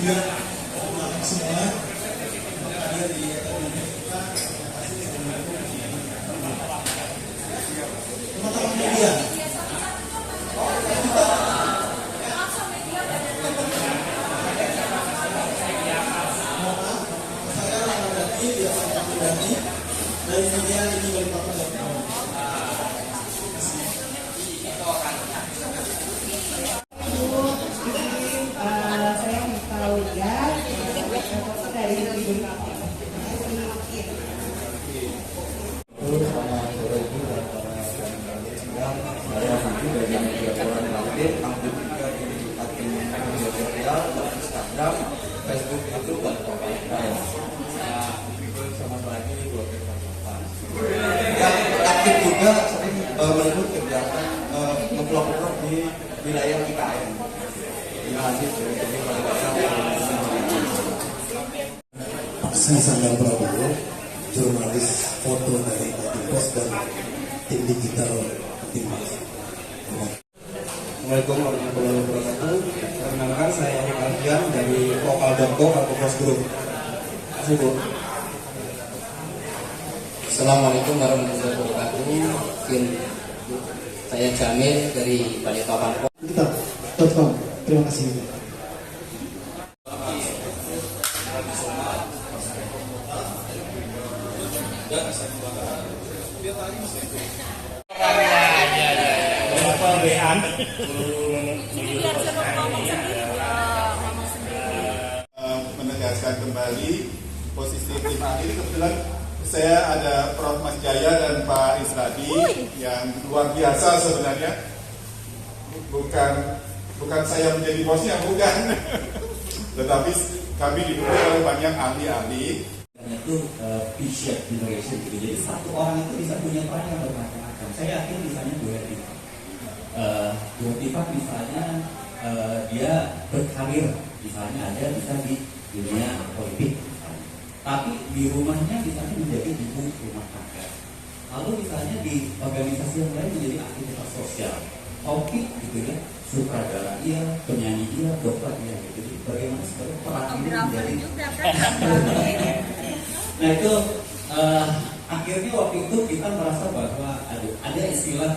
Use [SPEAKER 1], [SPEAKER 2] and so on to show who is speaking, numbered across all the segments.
[SPEAKER 1] juga semua hadir di kita. Teman-teman media. Dari media ini Balikpapan.
[SPEAKER 2] Saya mau tahu ya dari Ibu.
[SPEAKER 3] Selamat sore Ibu dan para sidang. Saya Nanti dari media Koran Update, update juga di akun media sosial, Instagram, Facebook, YouTube, dan lain-lain. Selamat pagi buat teman-teman. Yang aktif juga sering meliput kegiatan ngeblok-ngeblok di wilayah IKN.
[SPEAKER 1] Saya Sandal Prabowo, jurnalis foto dari Pos dan tim digital Timnas.
[SPEAKER 3] Assalamualaikum warahmatullahi wabarakatuh. Perkenalkan saya Erik Alfian dari Vokal.co atau Pos Group. Terima kasih Bu.
[SPEAKER 4] Assalamualaikum warahmatullahi wabarakatuh. Saya Jamil dari Balikpapan.
[SPEAKER 1] Kita.com. Terima kasih.
[SPEAKER 5] Menegaskan kembali posisi tim ahli. Kebetulan saya ada Prof. Mas Jaya dan Pak Isradi yang luar biasa sebenarnya. Bukan saya menjadi bosnya, bukan. Tetapi kami didukung oleh banyak ahli-ahli.
[SPEAKER 6] Itu P-shape generation gitu. Jadi satu orang itu bisa punya peran yang bermacam-macam. Saya yakin misalnya Bu Hetifah misalnya dia berkarir misalnya ada bisa di dunia politik misalnya. Tapi di rumahnya misalnya menjadi ibu rumah tangga. Lalu misalnya di organisasi yang lain menjadi aktivitas sosial. Oke gitu ya, sutradara iya, penyanyi iya, dokter iya gitu. Jadi bagaimana sebenarnya peran ini menjadi nah itu akhirnya waktu itu kita merasa bahwa ada istilah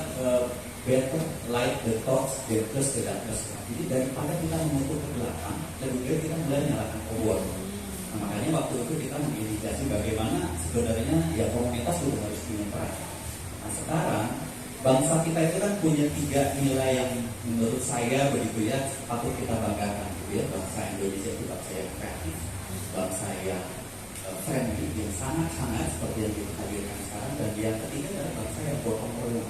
[SPEAKER 6] better light the thoughts, better the darkness. Jadi daripada kita menutup ke belakang, lebih baik kita mulai nyalakan obor. Nah, makanya waktu itu kita menginisiasi bagaimana sebenarnya ya komunitas sudah harus punya peran. Nah sekarang bangsa kita itu kan punya 3 nilai yang menurut saya begitu ya patut kita banggakan gitu ya. Bangsa Indonesia itu bangsa yang kreatif, bangsa yang friendly, yang sangat-sangat seperti yang kita hadirkan sekarang, dan yang ketiga adalah bangsa yang gotong royong.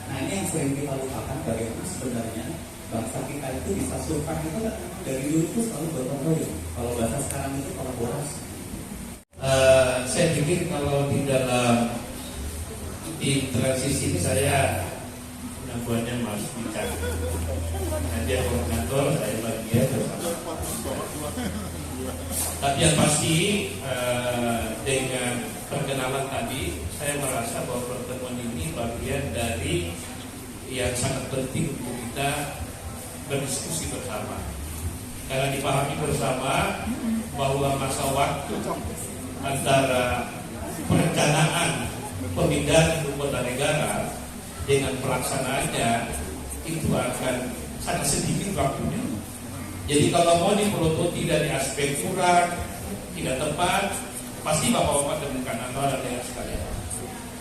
[SPEAKER 6] Nah ini yang sering kita lupakan, bagaimana sebenarnya bangsa kita itu bisa survive itu kan dari dulu itu selalu gotong royong. Kalau bahasa sekarang itu kolaborasi.
[SPEAKER 7] Saya pikir kalau di dalam di transisi ini saya penangguhannya Mas Bicar. Dia koordinator, saya bagian bersama. Tapi yang pasti dengan perkenalan tadi, saya merasa bahwa pertemuan ini bagian dari yang sangat penting untuk kita berdiskusi bersama. Karena dipahami bersama bahwa masa waktu antara perencanaan pemindahan ibu kota negara dengan pelaksanaannya itu akan sangat sedikit waktunya. Jadi kalau mau dipelototi dari aspek kurang, tidak tepat, pasti bapak-bapak temukan antara dengan sekalian.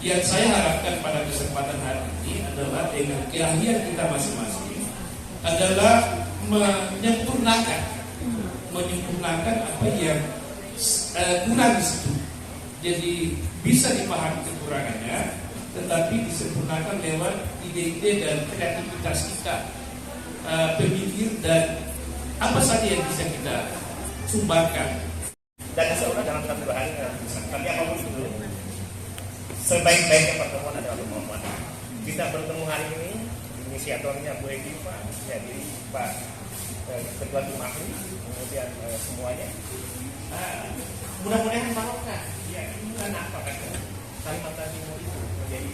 [SPEAKER 7] Yang saya harapkan pada kesempatan hari ini adalah dengan keahlian kita masing-masing adalah menyempurnakan apa yang kurang di situ. Jadi bisa dipahami kekurangannya, tetapi disempurnakan lewat ide-ide dan kreativitas kita, pemikir dan apa saja yang bisa kita sumbangkan.
[SPEAKER 8] Dan seolah dalam 1-2 hari tapi apapun itu sebaik-baiknya pertemuan adalah pertemuan. Kita bertemu hari ini, inisiatornya Bu Hetifah, jadi Pak Ketua Tim Ahli, kemudian semuanya. Mudah-mudahan barokah. Ya, ini kan apa kan? Kalimantan Timur itu menjadi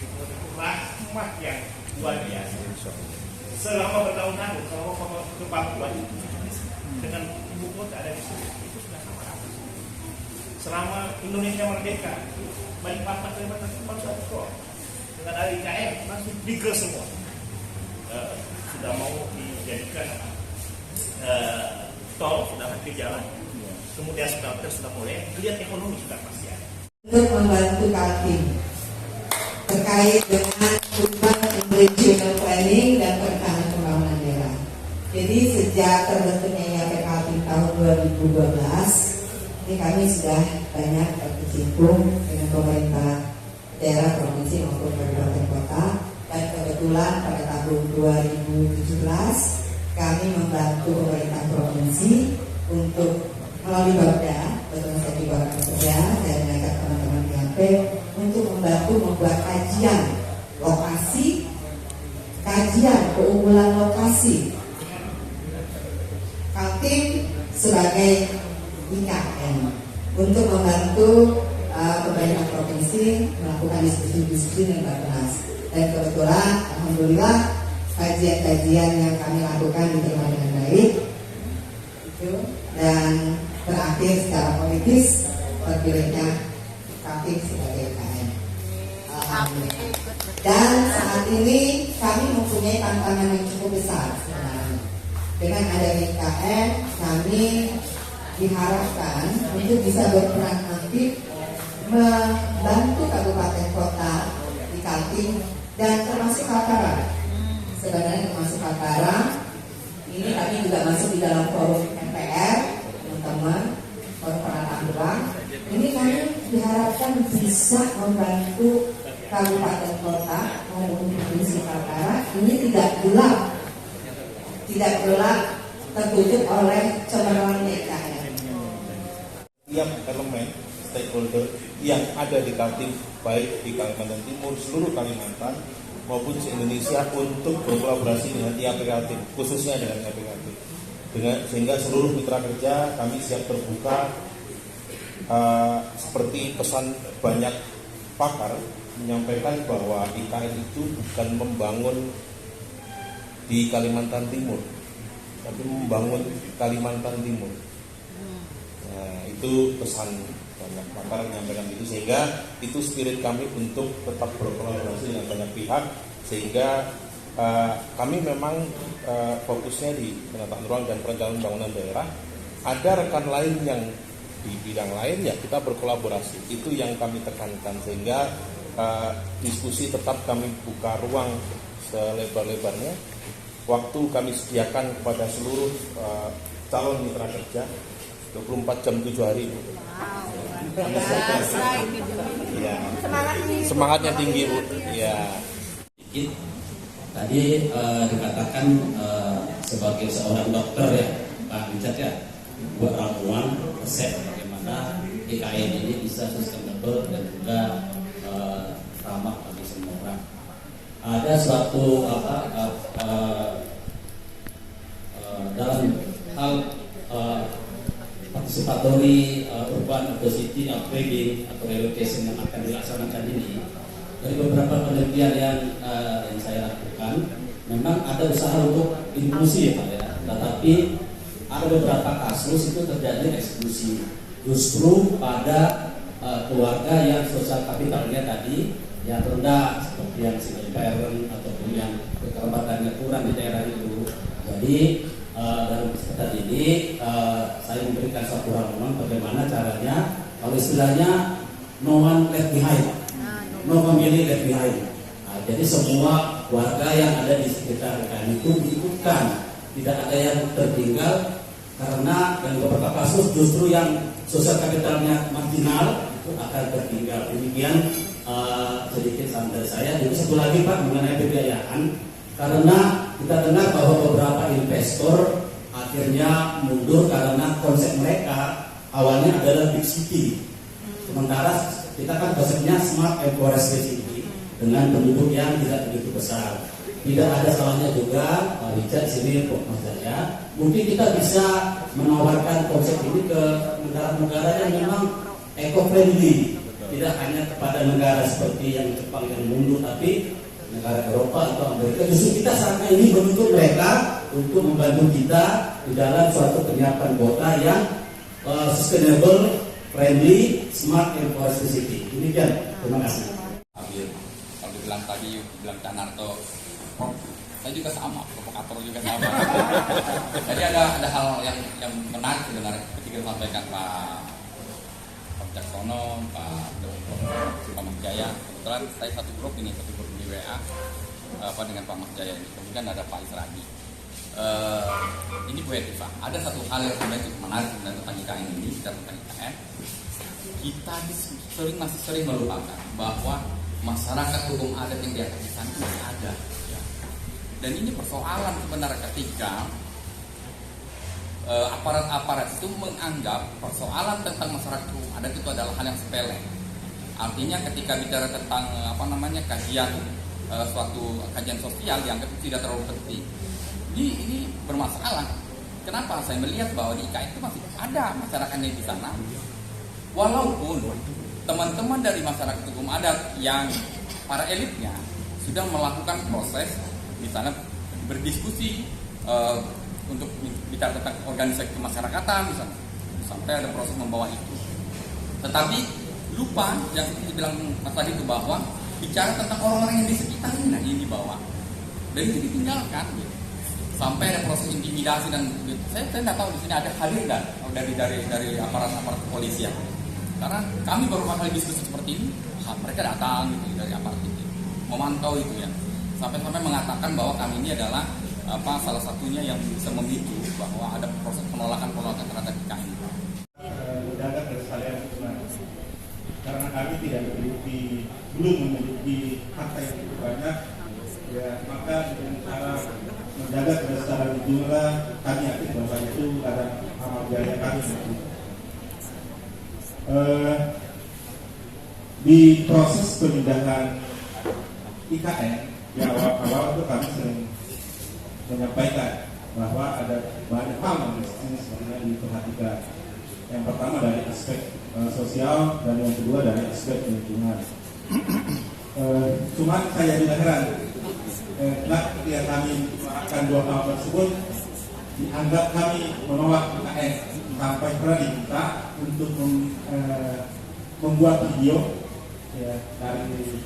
[SPEAKER 8] rahmat yang luar biasa. Selama bertahun-tahun, kalau ke Papua dengan ibu kota ada di sini, itu sudah sama rata. Selama Indonesia merdeka, Balikpapan Kalimantan cuma satu tol. Dengan ada IKN langsung bigger semua. Sudah mau dijadikan tol, sudah hampir jalan. Kemudian sudah mulai lihat ekonomi sudah pasti ada.
[SPEAKER 2] Untuk membantu Kaltim terkait dengan urban and regional planning dan pertahanan pembangunan daerah. Jadi sejak terbentuknya IAP Kaltim tahun 2012, ini kami sudah banyak berkecimpung dengan pemerintah daerah provinsi maupun kabupaten kota, dan kebetulan pada tahun 2017 kami membantu pemerintah provinsi untuk melalui Bapeda, betul saya di Bapeda Kerja dan mengajak teman-teman IAP untuk membantu membuat kajian lokasi, kajian keunggulan lokasi Kaltim sebagai IKN untuk membantu pemerintah provinsi melakukan diskusi-diskusi dengan Bappenas. Dan kebetulan, alhamdulillah, kajian-kajian yang kami lakukan diterima dengan baik, dan berakhir secara politis terpilihnya Kaltim sebagai IKN. Alhamdulillah. Dan saat ini kami mempunyai tantangan yang cukup besar sebenarnya. Dengan adanya IKN, kami diharapkan untuk bisa berperan aktif membantu kabupaten kota di Kaltim dan termasuk Kaltara. Sebenarnya termasuk Kaltara. Ini kami juga masuk di dalam forum MPR, teman-teman, forum penataan ruang. Ini kami diharapkan bisa membantu kabupaten kota maupun provinsi Kaltara. Ini tidak gelap tertutup oleh cemerlang IKN.
[SPEAKER 9] Tiap elemen stakeholder yang ada di Kaltim, baik di Kalimantan Timur, seluruh Kalimantan maupun di Indonesia, untuk berkolaborasi dengan IAP Kaltim, khususnya dengan IAP Kaltim. Sehingga seluruh mitra kerja kami siap terbuka, seperti pesan banyak pakar menyampaikan bahwa IKN itu bukan membangun di Kalimantan Timur, tapi membangun Kalimantan Timur. Nah, itu pesan banyak pakar menyampaikan itu, sehingga itu spirit kami untuk tetap berkolaborasi dengan banyak pihak, sehingga kami memang fokusnya di penataan ruang dan perencanaan pembangunan daerah. Ada rekan lain yang di bidang lain, ya kita berkolaborasi. Itu yang kami tekankan, sehingga diskusi tetap kami buka ruang selebar-lebarnya. Waktu kami sediakan kepada seluruh calon mitra kerja 24 jam 7 hari. Ya. Semangatnya tinggi, Bu. Ya.
[SPEAKER 6] Tadi dikatakan sebagai seorang dokter ya, Pak Richard ya, buat ramuan resep bagaimana IKN ini bisa sustainable dan juga ramah bagi semua orang. Ada suatu dalam hal participatory urban audacity upgrading atau relocation yang akan dilaksanakan ini, dari beberapa penelitian yang saya lakukan, memang ada usaha untuk inklusi ya Pak ya, tetapi ada beberapa kasus itu terjadi eksklusi justru pada keluarga yang sosial kapitalnya tadi yang rendah, seperti yang single parent ataupun yang kekerabatannya kurang di daerah itu. Jadi dalam kesempatan ini saya memberikan suatu ramuan bagaimana caranya, kalau istilahnya no one left behind, no family left behind. Jadi semua warga yang ada di sekitar kami itu diikutkan, tidak ada yang tertinggal, karena dalam beberapa kasus justru yang sosial kapitalnya marginal itu akan tertinggal. Demikian sedikit sampai saya. Jadi satu lagi Pak mengenai pembiayaan, karena kita dengar bahwa beberapa investor akhirnya mundur karena konsep mereka awalnya adalah big city, sementara kita kan konsepnya smart and forest city dengan penduduk yang tidak begitu besar. Tidak ada salahnya juga Pak Richard sini Mas Jaya, mungkin kita bisa menawarkan konsep ini ke negara-negara yang memang eco-friendly, tidak hanya kepada negara seperti yang Jepang yang mundur, tapi negara Eropa atau Amerika. Justru kita saat ini menuntut mereka untuk membantu kita di dalam suatu penyiapan kota yang sustainable, friendly, smart, and for city. Demikian, terima kasih.
[SPEAKER 4] Kalau dibilang tadi, bilang Cak Narto, saya juga sama, provokator juga sama. Jadi ada hal yang menarik sebenarnya ketika disampaikan Pak Caksono, Pak Mas Jaya. Kebetulan saya satu grup di WA dengan Pak Mas Jaya ini. Kemudian ada Pak Isradi. Ini Bu Etifa, ada satu hal yang sebenarnya cukup menarik tentang IKN ini, tentang IKN. Kita masih sering melupakan bahwa masyarakat hukum adat yang di atas sana masih ada. Ya. Dan ini persoalan sebenarnya ketika aparat-aparat itu menganggap persoalan tentang masyarakat hukum adat itu adalah hal yang sepele. Artinya ketika bicara tentang kajian suatu kajian sosial dianggap tidak terlalu penting. Ini bermasalah. Kenapa? Saya melihat bahwa di IKN itu masih ada masyarakatnya di sana. Walaupun teman-teman dari masyarakat hukum adat yang para elitnya sudah melakukan proses, misalnya berdiskusi untuk bicara tentang organisasi kemasyarakatan, misalnya sampai ada proses membawa itu. Tetapi lupa yang dibilang Mas tadi itu bahwa bicara tentang orang-orang yang di sekitarnya ini dibawa dan itu ditinggalkan. Sampai ada proses intimidasi dan saya tidak tahu di sini ada hadir nggak dari aparat kepolisian. Karena kami baru kali diskusi seperti ini, mereka datang gitu dari aparat itu, memantau itu ya, sampai mengatakan bahwa kami ini adalah salah satunya yang bisa memicu bahwa ada proses penolakan terhadap IKN.
[SPEAKER 8] Menjaga kelestarian lingkungan, karena kami tidak belum memiliki fakta yang cukup banyak, ya maka dengan cara menjaga kelestarian lingkungan kami yakin bahwa itu ada amal jaya kami. Di proses pemindahan IKN yang awal-awal itu kami sering menyampaikan bahwa ada banyak hal yang sebenarnya diperhatikan. Yang pertama dari aspek sosial dan yang kedua dari aspek lingkungan. Cuman saya juga heran ketika kami melakukan dua hal tersebut dianggap kami menolak IKN sampai pernah diminta untuk membuat video ya, dari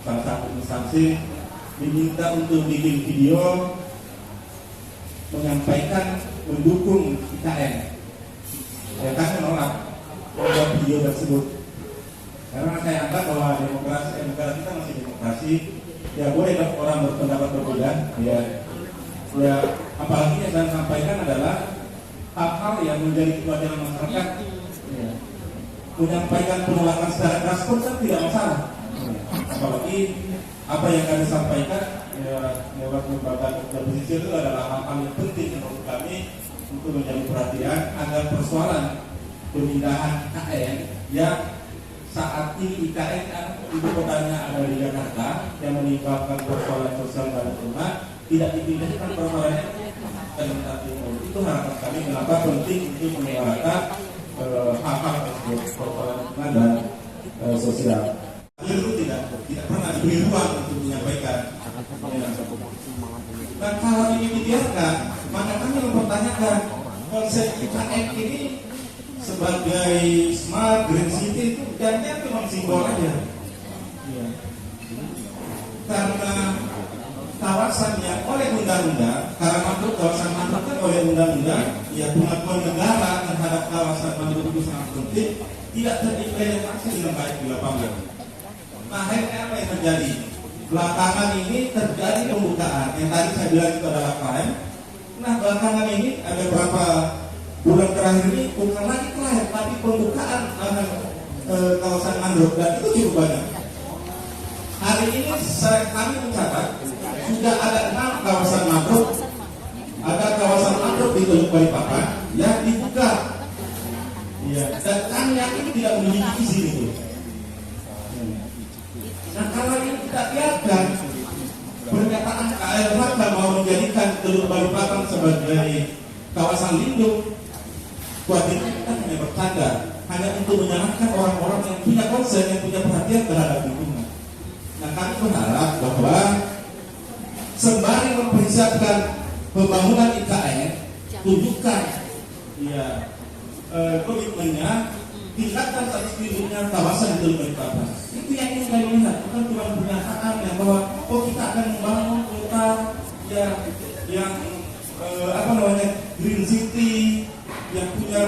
[SPEAKER 8] salah satu instansi diminta untuk bikin video menyampaikan mendukung IKN. Ya kami menolak membuat video tersebut karena saya anggap bahwa demokrasi negara kita masih demokrasi, ya boleh orang berpendapat berbeda, ya apalagi yang saya sampaikan adalah hal-hal yang menjadi kewajiban masyarakat. Ya. Menyampaikan penolakan secara keras pun kan tidak masalah. Apalagi apa yang kami sampaikan lewat lembaga oposisi itu adalah hal-hal yang penting menurut kami untuk menjadi perhatian agar persoalan pemindahan IKN yang saat ini IKN ibu kotanya ada di Jakarta yang menimbulkan persoalan sosial dan lingkungan tidak dipindahkan persoalannya ke Kalimantan Timur. Itu harapan kami kenapa penting untuk menyuarakan hak-hak persoalan lingkungan dan sosial. Itu tidak pernah diberi ruang untuk menyampaikan. Dan kalau ini dibiarkan, maka kami mempertanyakan konsep IKN ini sebagai smart green city itu jangan cuma simbol aja. Ya. Karena kawasannya oleh undang-undang, karena mangrove kawasan mangrove kan oleh undang-undang, ya pengakuan negara terhadap kawasan mangrove itu sangat penting, tidak terimplementasi dengan baik di lapangan. Nah, akhirnya apa yang terjadi? Belakangan ini terjadi pembukaan. Yang tadi saya bilang itu adalah klaim. Nah, belakangan ini ada beberapa bulan terakhir ini bukan lagi klaim, tapi pembukaan kawasan mangrove dan itu cukup banyak. Hari ini kami mencatat sudah ada 6 kawasan mangrove, ada kawasan mangrove di Teluk Balikpapan yang dibuka. Ya, dan kami yakin tidak memiliki izin itu. Nah, kalau ini tidak biarkan pernyataan KLHK mau menjadikan Teluk Balikpapan sebagai kawasan lindung, buatnya kita hanya bercanda, hanya untuk menyenangkan orang-orang yang punya konsen, yang punya perhatian terhadap lingkungan.
[SPEAKER 10] Nah, kami berharap bahwa sembari mempersiapkan pembangunan IKN, tunjukkan ya komitmennya, tingkatkan status hidupnya kawasan Teluk Balikpapan. Itu yang ingin kami lihat, bukan cuma pernyataan ya bahwa kita akan membangun kota ya yang green city, yang punya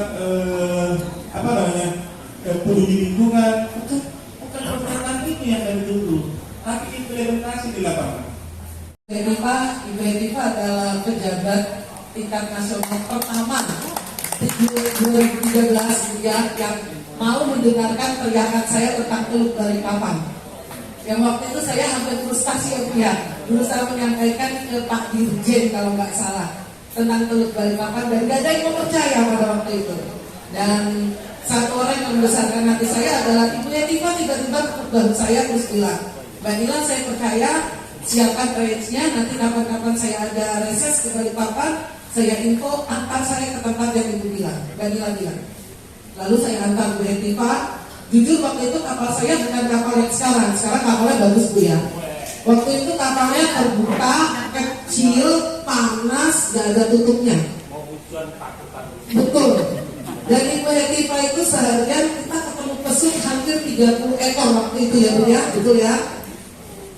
[SPEAKER 10] peduli lingkungan. Bukan pernyataan itu yang kami tunggu, tapi implementasi di lapangan.
[SPEAKER 11] Ibu Edipa adalah pejabat tingkat nasional pertama 2013 yang mau mendengarkan teriakan saya tentang Teluk Balikpapan. Yang waktu itu saya hampir frustasi berusaha menyampaikan ke Pak Dirjen kalau nggak salah tentang Teluk Balikpapan, dan gak ada yang mau percaya pada waktu itu. Dan satu orang yang membesarkan hati saya adalah Ibu Edipa. Tiba-tiba baru saya terus bilang, Mbak Nila, saya percaya, siapkan proyeknya, nanti kapan-kapan saya ada reses ke Balikpapan, saya info, antar saya ke tempat yang Ibu bilang, Mbak Nila bilang. Lalu saya antar Bu Edipa. Jujur waktu itu kapal saya bukan kapal yang sekarang kapalnya bagus Bu ya. Waktu itu kapalnya terbuka, kecil, panas, gak ada tutupnya. Betul. Dan Ibu Edipa itu seharian kita ketemu pesut hampir 30 ekor waktu itu ya Bu ya, betul ya.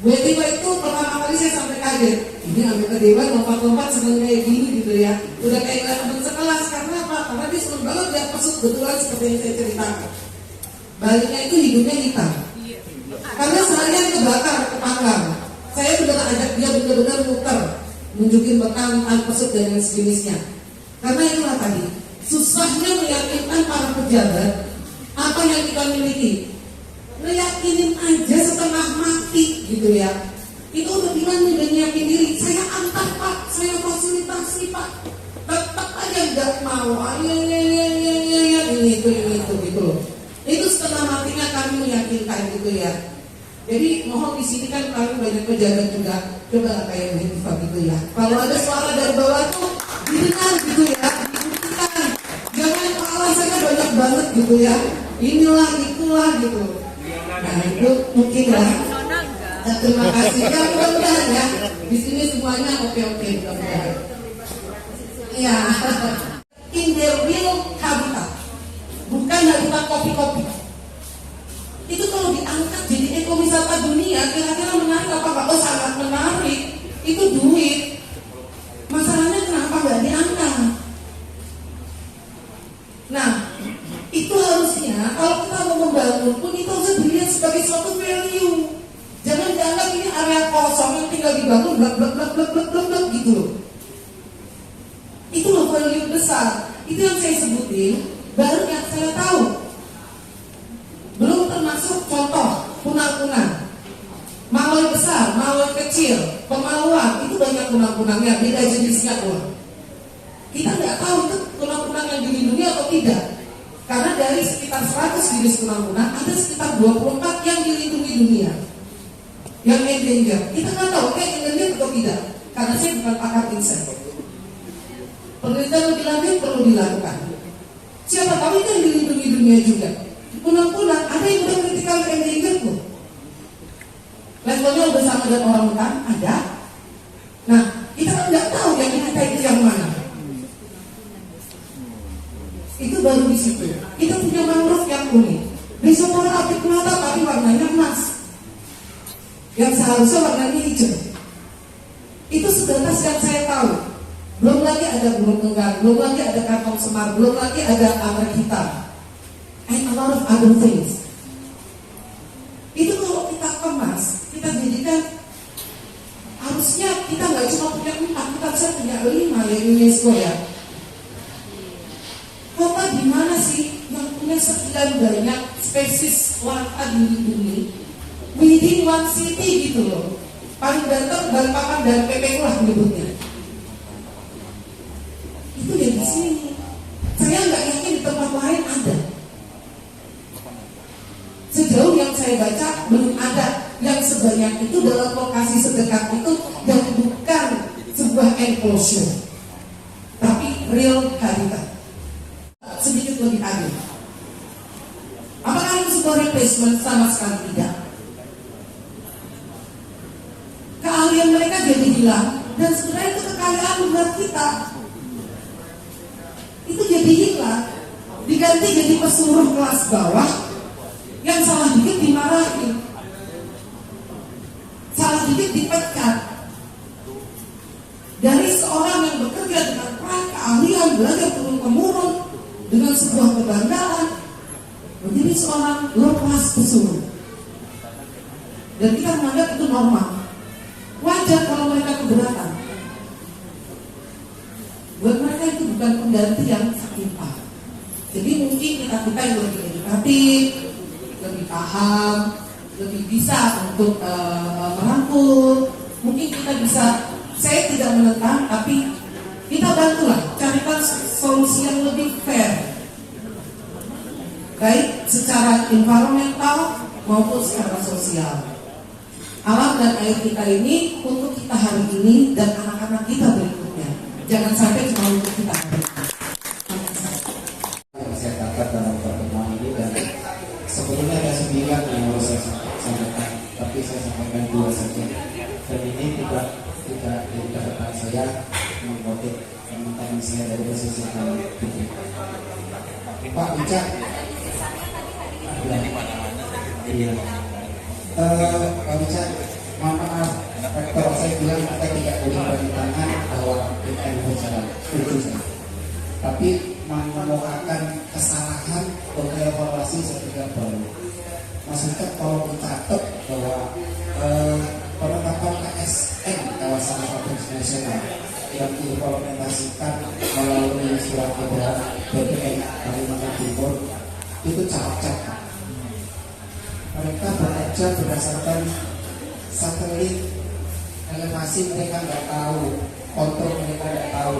[SPEAKER 11] Bu Edipa itu pertama kali saya sampai kaget. Ini anggota dewan lompat-lompat seneng kayak gini gitu ya. Udah kayak teman sekelas, karena apa? Karena dia seneng banget lihat pesut betulan seperti yang saya ceritakan. Baliknya itu hidungnya hitam. Karena seharian kebakar, kepanggang. Saya benar ajak dia benar-benar muter, nunjukin bekantan pesut dan yang sejenisnya. Karena itulah tadi, susahnya meyakinkan para pejabat apa yang kita miliki. Meyakinin aja setengah mati gitu ya. Itu udah bilang udah nyiapin diri. Saya antar Pak, saya fasilitasi Pak. Tetap aja nggak mau. Ini itu gitu. Itu setengah matinya kami meyakinkan gitu ya. Jadi mohon di sini kan kami banyak pejabat juga, coba kayak begitu gitu ya. Kalau ada suara dari bawah tuh didengar gitu ya, dibuktikan. Jangan alasannya banyak banget gitu ya. Inilah itulah gitu. Nah itu mungkin lah. Nah, terima kasih. Ya mudah-mudahan ya. Di sini semuanya oke-oke mudah-mudahan. Iya. In their real habitat. Bukan habitat kopi-kopi. Itu kalau diangkat jadi ekowisata dunia, kira-kira menarik apa enggak? Oh sangat menarik. Itu duit. Masalahnya kenapa nggak diangkat? Nah, itu harusnya kalau kita mau membangun pun itu harus dilihat sebagai suatu value. Jangan dianggap ini area kosong yang tinggal dibangun blak gitu loh. Itu loh value besar. Itu yang saya sebutin. Baru yang saya tahu. Belum termasuk contoh kunang-kunang. Maloi besar, maloi kecil, pemaluan, itu banyak kunang-kunangnya, beda jenisnya loh. Kita nggak tahu itu kunang-kunang yang dilindungi atau tidak. Karena dari sekitar 100 jenis kunang-kunang, ada sekitar 24 yang dilindungi dunia. Yang endanger, kita nggak tahu kayak endanger atau tidak. Karena saya bukan pakar insen. Penelitian lebih lanjut perlu dilakukan. Siapa tahu itu yang dilindungi dunia juga. Kunang-kunang, ada yang udah critical endanger pun. Levelnya udah sama dengan orang hutan, ada. Nah, kita kan nggak tahu yang kita itu yang mana. Itu baru di situ. Kita punya mangrove yang unik. Besok para apik mata tapi warnanya emas. Yang seharusnya warnanya hijau. Itu sebatas yang saya tahu. Belum lagi ada burung enggang, belum lagi ada kantong semar, belum lagi ada anggrek hitam. And a lot of other things. Itu kalau kita kemas, kita jadikan, harusnya kita nggak cuma punya 4, kita bisa punya 5 ya UNESCO ya. Kota di mana sih yang punya sekian banyak spesies langka dilindungi within one city gitu loh. Paling banter Balikpapan dan PPU lah menyebutnya. Itu ya di sini. Saya nggak yakin di tempat lain ada. Sejauh yang saya baca belum ada yang sebanyak itu dalam lokasi sedekat itu, dan bukan sebuah enclosure, tapi real habitat. Sedikit lebih adil. Apakah itu sebuah replacement? Sama sekali tidak. hilang dan sebenarnya itu kekayaan buat kita. Itu jadi hilang, diganti jadi pesuruh kelas bawah yang salah dikit dimarahin, salah dikit dipecat. Dari seorang yang bekerja dengan peran keahlian, belajar turun-temurun dengan sebuah kebanggaan, menjadi seorang lepas pesuruh. Dan kita menganggap itu normal. Wajar kalau mereka keberatan. Buat mereka itu bukan pengganti yang setimpal. Jadi mungkin kita yang lebih edukatif, lebih paham, lebih bisa untuk merangkul. Mungkin kita bisa, saya tidak menentang, tapi kita bantulah carikan solusi yang lebih fair, baik secara environmental maupun secara sosial. Alam dan air kita ini untuk kita hari ini dan anak-anak kita berikutnya. Jangan sampai cuma untuk kita hari ini.
[SPEAKER 12] Yang saya tangkap dalam pertemuan ini, dan sebetulnya ada 9 yang harus saya sampaikan, tapi saya sampaikan 2 saja. Dan ini tidak jadi catatan saya mengutip teman-teman saya dari posisi publik. Pak Ucap, iya. Pak Ucap, mohon maaf, kalau saya bilang kita tidak boleh bagi tangan bahwa kita bicara, setuju saya. Tapi menemukan kesalahan untuk evaluasi seperti baru. Maksudnya kalau dicatat bahwa penetapan KSN kawasan strategis nasional yang diimplementasikan melalui surat edaran BPN Kalimantan Timur itu cacat. Mereka bekerja berdasarkan satelit, elevasi mereka nggak tahu, kontrol mereka nggak tahu.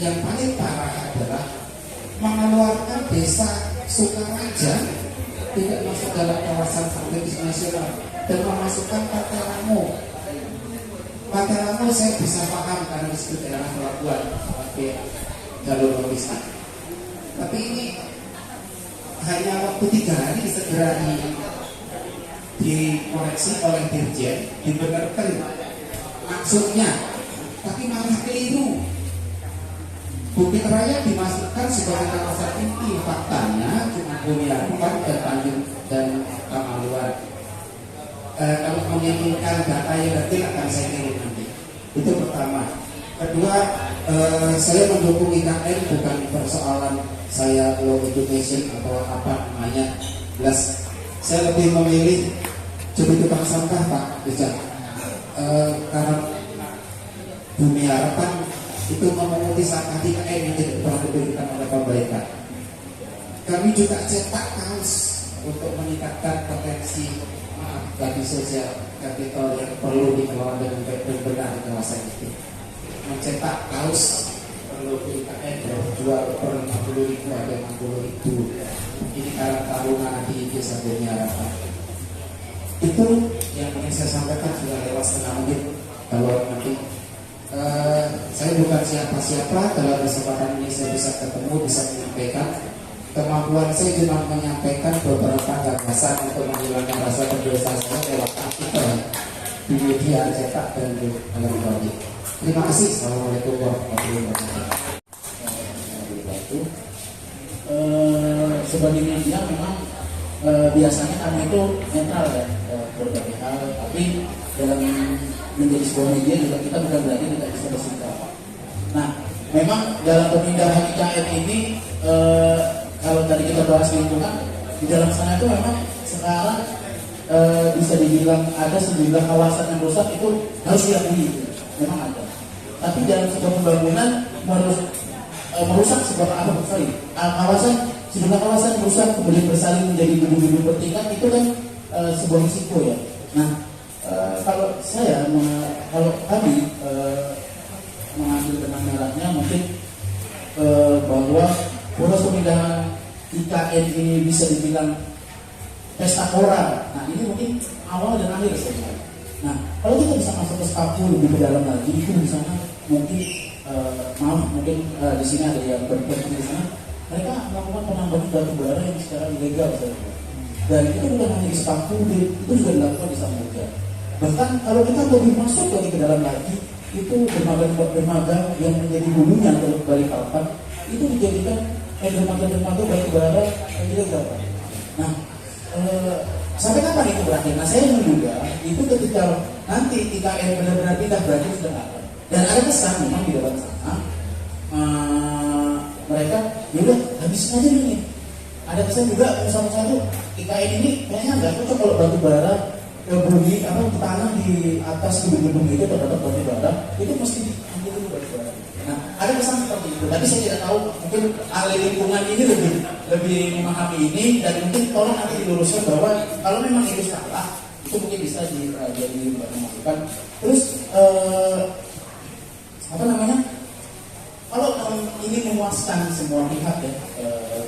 [SPEAKER 12] Yang paling parah adalah mengeluarkan desa Sukaraja tidak masuk dalam kawasan strategis nasional dan memasukkan Pateramo. Pateramo saya bisa paham karena di situ daerah pelabuhan sebagai jalur logistik. Tapi ini hanya waktu 3 hari segera dikoreksi oleh Dirjen, dibenarkan maksudnya, tapi malah keliru. Bukit Raya dimasukkan sebagai kawasan inti, faktanya cuma Bumiarupan dan Tanjung dan Kamaluan. Kalau menyampaikan data yang detail akan saya kirim nanti. Itu pertama. Kedua, saya mendukung IKN bukan persoalan saya low education atau apa namanya. Jelas, saya lebih memilih jadi tukang sampah Pak Richard. Karena Bumiarupan itu memunguti sampah di IKN yang tidak pernah diberikan oleh pemerintah. Kami juga cetak kaos untuk meningkatkan potensi bagi sosial kapital yang perlu dikelola dengan baik dan benar di kawasan itu. Mencetak kaos perlu di IKN berjual per 50.000 ada 60.000. Ini Karang Taruna di Desa Bumiarupan. Itu yang ingin saya sampaikan, sudah lewat setengah menit. Kalau nanti saya bukan siapa-siapa, dalam kesempatan ini saya bisa ketemu, bisa menyampaikan. Kemampuan saya cuma menyampaikan beberapa gagasan untuk menghilangkan rasa berdosa saya lewat artikel di media cetak dan di elektronik. Terima kasih. Assalamualaikum warahmatullahi wabarakatuh.
[SPEAKER 6] Sebagai media memang biasanya kami itu netral ya berbagai hal, tapi dalam menjadi sebuah media juga kita bukan berarti tidak bisa bersikap. Nah, memang dalam pemindahan IKN ini kalau tadi kita bahas lingkungan, di dalam sana itu memang sekarang bisa dibilang ada sejumlah kawasan yang rusak itu harus diakui, memang ada. Tapi dalam sebuah pembangunan merusak sebuah sejumlah kawasan rusak kemudian bersalin menjadi gedung-gedung bertingkat, itu kan sebuah risiko ya. Nah, kalau kami mengambil benang merahnya mungkin bahwa proses pemindahan IKN ini bisa dibilang pesta pora. Nah, ini mungkin awal dan akhir saja. Nah, kalau kita bisa masuk ke Spaku lebih ke dalam lagi, itu di sana mungkin mungkin di sini ada yang berpikir di sana, mereka melakukan penambangan batu bara yang secara ilegal saja. Dan itu bukan hanya di Spaku, itu juga dilakukan di Samudra. Bahkan kalau kita lebih masuk lagi ke dalam lagi,
[SPEAKER 12] itu dermaga yang menjadi hulunya untuk Balikpapan itu dijadikan dermaga batubara ilegal. Nah, sampai kapan itu berakhir? Nah, saya menduga itu ketika nanti IKN benar-benar pindah berarti sudah ada. Dan ada kesan memang di dalam sana mereka yaudah habisin aja nih. Ada kesan juga pengusaha-pengusaha itu IKN ini kayaknya nggak cocok kalau batu bara bumi tanah di atas gedung-gedung itu terdapat batu bara itu mesti diambil dulu batu bara. Nah, ada kesan seperti itu. Tapi saya tidak tahu, mungkin ahli lingkungan ini lebih memahami ini dan mungkin tolong nanti diluruskan bahwa kalau memang itu salah itu mungkin bisa jadi masukan. Terus kalau ini memuaskan semua pihak ya,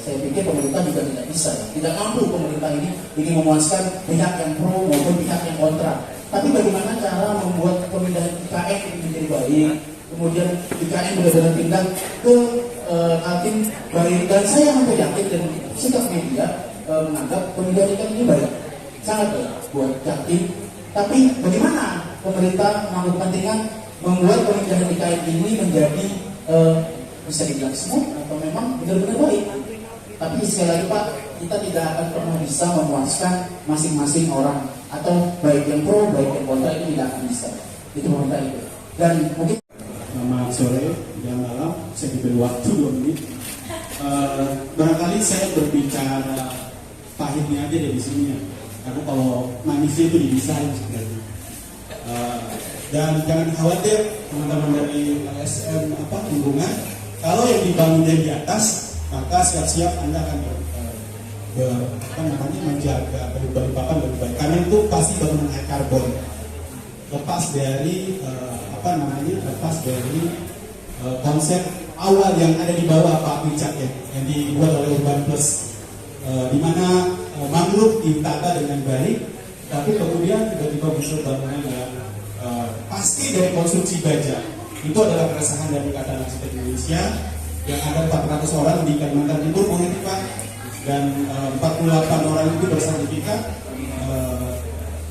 [SPEAKER 12] saya pikir pemerintah juga tidak bisa, tidak mampu pemerintah ini memuaskan pihak yang pro maupun pihak yang kontra. Tapi bagaimana cara membuat pemindahan IKN ini menjadi baik, kemudian IKN benar-benar pindah ke Kaltim baik, dan saya hampir yakin dan sikap media menganggap pemindahan IKN ini baik, sangat baik buat Kaltim. Tapi bagaimana pemerintah mengambil kepentingan membuat pemindahan IKN ini menjadi bisa dibilang smooth atau memang benar-benar baik. Tapi sekali lagi Pak, kita tidak akan pernah bisa memuaskan masing-masing orang, atau baik yang pro, baik yang kontra, itu tidak akan bisa. Itu pemerintah itu. Dan mungkin
[SPEAKER 10] selamat sore dan malam, saya diberi waktu 2 menit. Barangkali saya berbicara pahitnya aja di sini ya, karena kalau manisnya itu didesain sebenarnya. Dan jangan khawatir teman-teman dari LSM lingkungan, kalau yang dibangun dari atas, maka siap-siap Anda akan menjaga Balikpapan lebih baik. Karena itu pasti bangunan air karbon. Lepas dari konsep awal yang ada di bawah Pak Wicak ya, yang dibuat oleh Urban Plus, di mana mangrove ditata dengan baik, tapi kemudian tiba-tiba muncul bangunan yang pasti dari konstruksi baja. Itu adalah keresahan dari Ikatan Arsitek Indonesia yang ada 400 orang di Kalimantan Timur mengerti Pak, dan 48 orang itu bersertifikat.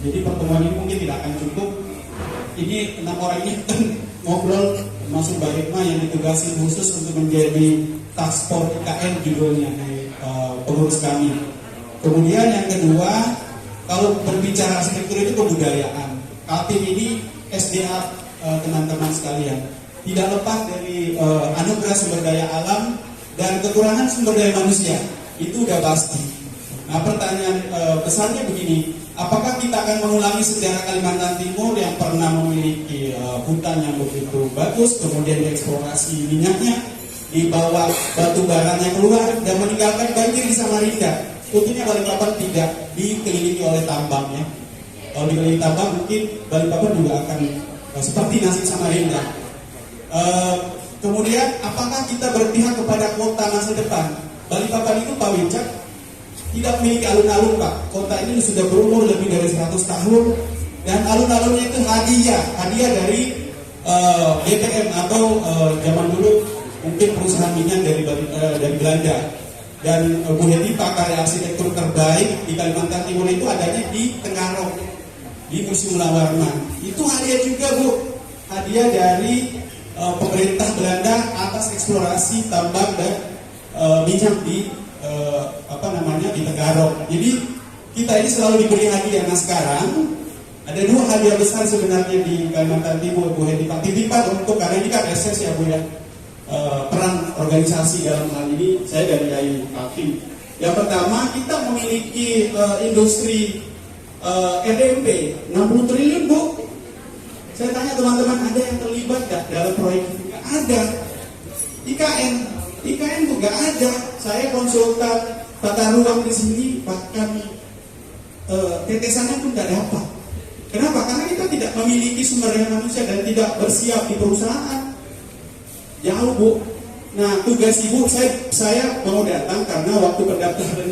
[SPEAKER 10] Jadi pertemuan ini mungkin tidak akan cukup. Ini 6 orang ini ngobrol, termasuk Mbak Hikmah yang ditugasi khusus untuk menjadi task force IKN judulnya, pengurus kami. Kemudian yang kedua, kalau berbicara arsitektur itu kebudayaan. Kaltim ini SDA teman-teman sekalian tidak lepas dari anugerah sumber daya alam dan kekurangan sumber daya manusia, itu udah pasti. Nah, pertanyaan besarnya begini, apakah kita akan mengulangi sejarah Kalimantan Timur yang pernah memiliki hutan yang begitu bagus, kemudian dieksplorasi minyaknya, dibawa batu baranya keluar dan meninggalkan banjir di Samarinda? Tentunya Balikpapan tidak dikelilingi oleh tambang ya. Kalau dikelilingi tambang mungkin Balikpapan juga akan seperti nasib Samarinda. Kemudian apakah kita berpihak kepada kota masa depan? Balikpapan itu Pak Wicak tidak memiliki alun-alun Pak. Kota ini sudah berumur lebih dari 100 tahun dan alun-alunnya itu hadiah dari BTM atau zaman dulu mungkin perusahaan minyak dari Belanda. Dan Bu Hedi pakar arsitektur terbaik di Kalimantan Timur itu adanya di Tenggarong, di Museum Lawarman. Itu hadiah juga Bu, hadiah dari pemerintah Belanda atas eksplorasi tambang dan minyak di di Tenggarong. Jadi kita ini selalu diberi hadiah. Nah sekarang ada 2 hadiah besar sebenarnya di Kalimantan Timur Bu Hedi. Titipan untuk, karena ini kan SS ya Bu ya, peran organisasi dalam hal ini saya dari Kaltim. Yang pertama, kita memiliki industri RDMP 60 triliun Bu. Saya tanya teman-teman, ada yang terlibat gak dalam proyek itu? Gak ada. IKN tuh gak ada. Saya konsultan tata ruang di sini, bahkan tetesannya pun gak dapat. Kenapa? Karena kita tidak memiliki sumber daya manusia dan tidak bersiap di perusahaan. Jauh Bu. Nah tugas Ibu, saya mau datang karena waktu pendaftaran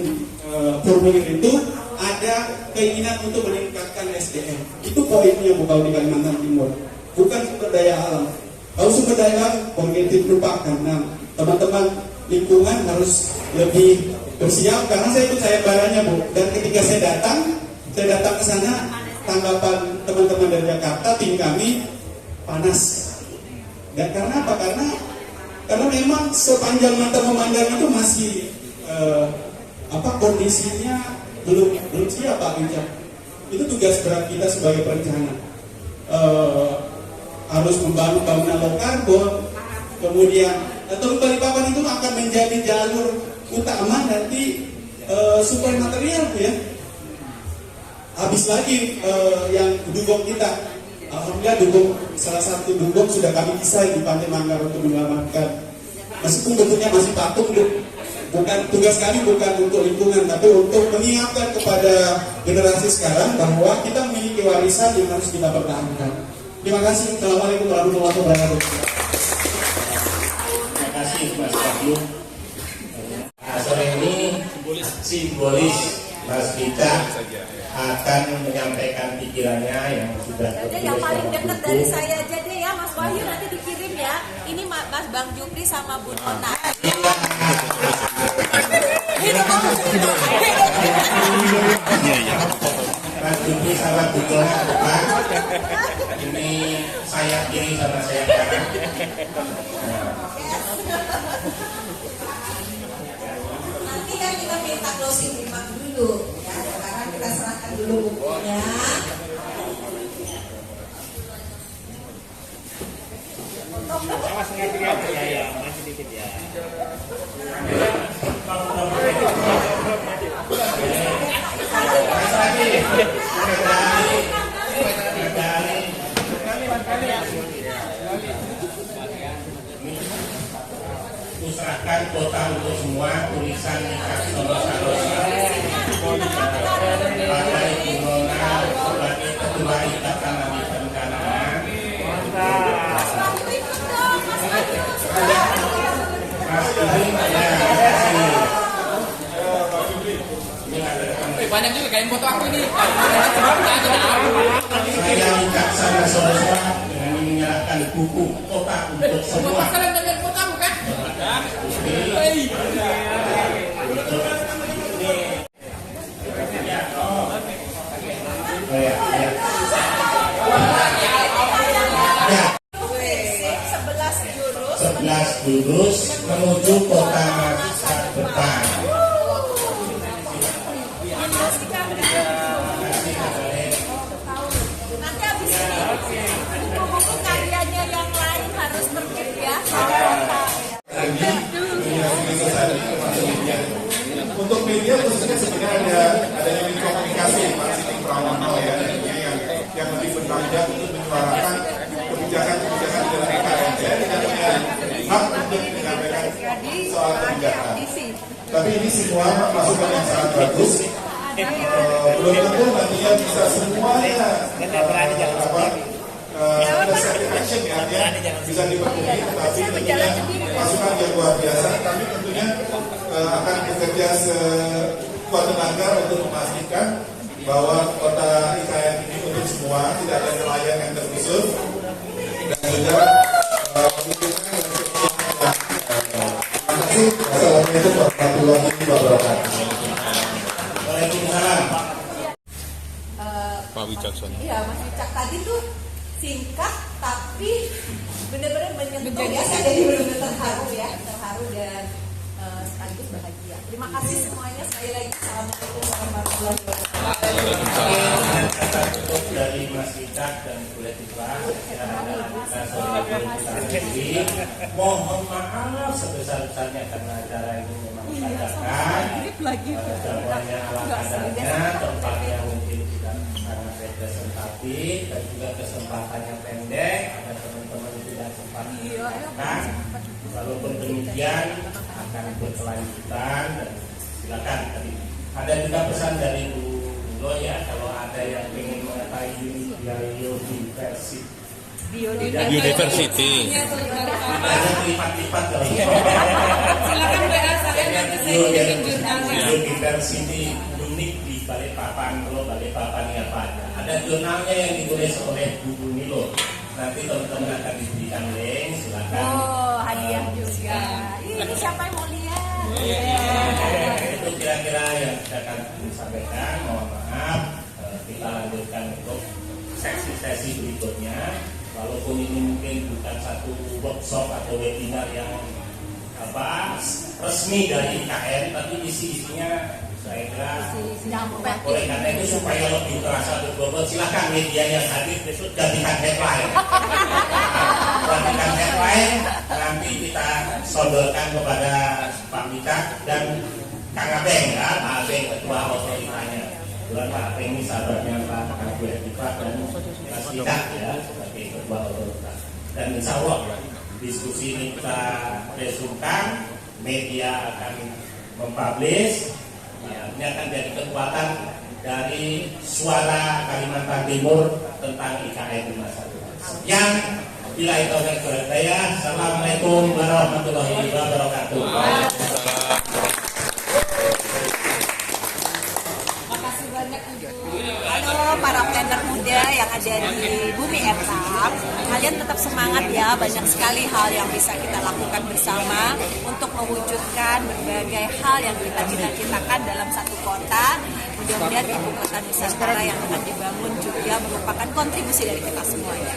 [SPEAKER 10] formulir itu ada keinginan untuk meningkatkan SDM. Itu poinnya Bu kalau di Kalimantan Timur. Bukan sumber daya alam. Kalau sumber daya alam kognitif lupakan. Nah teman-teman lingkungan harus lebih bersiap karena saya ikut sayembaranya Bu. Dan ketika saya datang ke sana, tanggapan teman-teman dari Jakarta, tim kami panas. Dan karena apa? Karena memang sepanjang mata memandang itu masih kondisinya belum siap Pak Bincang. Itu tugas berat kita sebagai perencana. Harus membangun bangunan low carbon, kemudian Teluk Balikpapan itu akan menjadi jalur utama nanti suplai material ya. Habis lagi yang dugong kita. Alhamdulillah dugong, salah satu dugong sudah kami desain di Pantai Manggar untuk menyelamatkan. Meskipun bentuknya masih patung, bukan tugas kami bukan untuk lingkungan, tapi untuk mengingatkan kepada generasi sekarang bahwa kita memiliki warisan yang harus kita pertahankan. Terima kasih. Assalamualaikum warahmatullahi wabarakatuh.
[SPEAKER 8] Terima kasih Mas Wahyu. Sore ini simbolis Mas Gita akan menyampaikan pikirannya yang sudah tertulis
[SPEAKER 13] yang paling
[SPEAKER 8] dalam
[SPEAKER 13] dekat
[SPEAKER 8] buku.
[SPEAKER 13] dari saya aja deh ya Mas Wahyu, nanti dikirim ya. Ini Mas Bang Jupri sama Bu Nona.
[SPEAKER 8] Mas Jupri sama Bu Nona ke depan. Ini saya kiri sama saya kanan.
[SPEAKER 2] Nanti kan kita minta closing remark dulu ya, sekarang kita serahkan dulu bukunya.
[SPEAKER 8] Awas ngerti ya, masih dikit ya. Usahakan kota untuk semua tulisan nikah Solosarosa pada Ibu Nona sebagai ketua ikatan ahli perencanaan.
[SPEAKER 4] Banyak juga kayak foto aku ini.
[SPEAKER 8] Saya ucap sama Solosa dengan menyerahkan buku kota untuk semua.
[SPEAKER 4] Kalian dengan foto aku kan?
[SPEAKER 8] Sebelas jurus menuju kota masa depan.
[SPEAKER 13] Nanti habis ini buku-buku karyanya yang lain harus terbit ya.
[SPEAKER 5] Untuk media khususnya sebenarnya ada unit komunikasi marketing Pramono ya, yang lebih bertanggung untuk menyuarakan kebijakan-kebijakan dalam IKN. Saya tidak punya hak untuk menyampaikan soal kebijakan. Tapi ini semua masukan yang sangat bagus. Belum tentu nantinya bisa semuanya legislative action ya, bisa dipenuhi, tapi tentunya masukan yang luar biasa. Kami tentunya akan bekerja sekuat tenaga untuk memastikan bahwa kota IKN ini untuk semua, tidak ada nelayan yang terkhusus, dan juga Assalamualaikum warahmatullahi wabarakatuh.
[SPEAKER 8] Waalaikumsalam.
[SPEAKER 9] Pak Wicaksono.
[SPEAKER 13] Iya Mas Wicak tadi tuh singkat tapi benar-benar menyentuh ya. Saya jadi benar-benar terharu dan sekaligus bahagia. Terima kasih semuanya sekali lagi. Assalamualaikum warahmatullahi wabarakatuh.
[SPEAKER 8] Dari Mas Wicak dan Bu Letifa, kita sore mohon maaf sebesar-besarnya karena acara ini memang dadakan, jadwalnya ala kadarnya, tempatnya mungkin tidak sangat representatif dan juga kesempatannya pendek, ada teman-teman tidak sempat mendengarkan. Walaupun demikian akan berkelanjutan dan silakan tadi. Ada juga pesan dari Bu Nulo ya, kalau ada yang ingin mengetahui biodiversity.
[SPEAKER 9] University.
[SPEAKER 8] Ada lipat-lipat loh.
[SPEAKER 13] Silakan WA saya nanti saya kirim jurnalnya.
[SPEAKER 8] Biodiversity unik di Balikpapan. Kalau Balikpapan ini apa aja? Ada jurnalnya yang ditulis oleh Bu Nilo. Nanti teman-teman akan diberikan link, silakan.
[SPEAKER 13] Oh, hadiah juga. Ini siapa yang mau lihat?
[SPEAKER 8] Itu kira-kira yang kita akan disampaikan. Mohon maaf, kita lanjutkan untuk sesi-sesi berikutnya.
[SPEAKER 7] walaupun ini mungkin bukan satu workshop atau webinar yang resmi dari IKN, tapi isi-isinya saya kira oleh karena itu supaya lebih terasa berbobot, silakan media yang hadir besok gantikan headline. Gantikan headline, nanti kita sodorkan kepada Pak Mika dan Kang Abeng, ya, Pak Abeng ketua otoritasnya. Kebetulan Pak Abeng ini sahabatnya Pak Abu Etifat dan Mas Mika, ya, sebagai ketua otoritas. Dan insya Allah diskusi ini kita resumkan, media akan mempublish. Ya, ini akan jadi kekuatan dari suara Kalimantan Timur tentang IKN di masa depan. Yang bila itu saya, assalamualaikum warahmatullahi wabarakatuh.
[SPEAKER 13] Makasih banyak halo para planner muda yang ada di Bumi Etam. Kalian tetap semangat ya, banyak sekali hal yang bisa kita lakukan bersama untuk mewujudkan berbagai hal yang kita cita-citakan dalam satu kota. Mudah-mudahan ibu kota Nusantara yang akan dibangun juga merupakan kontribusi dari kita semuanya.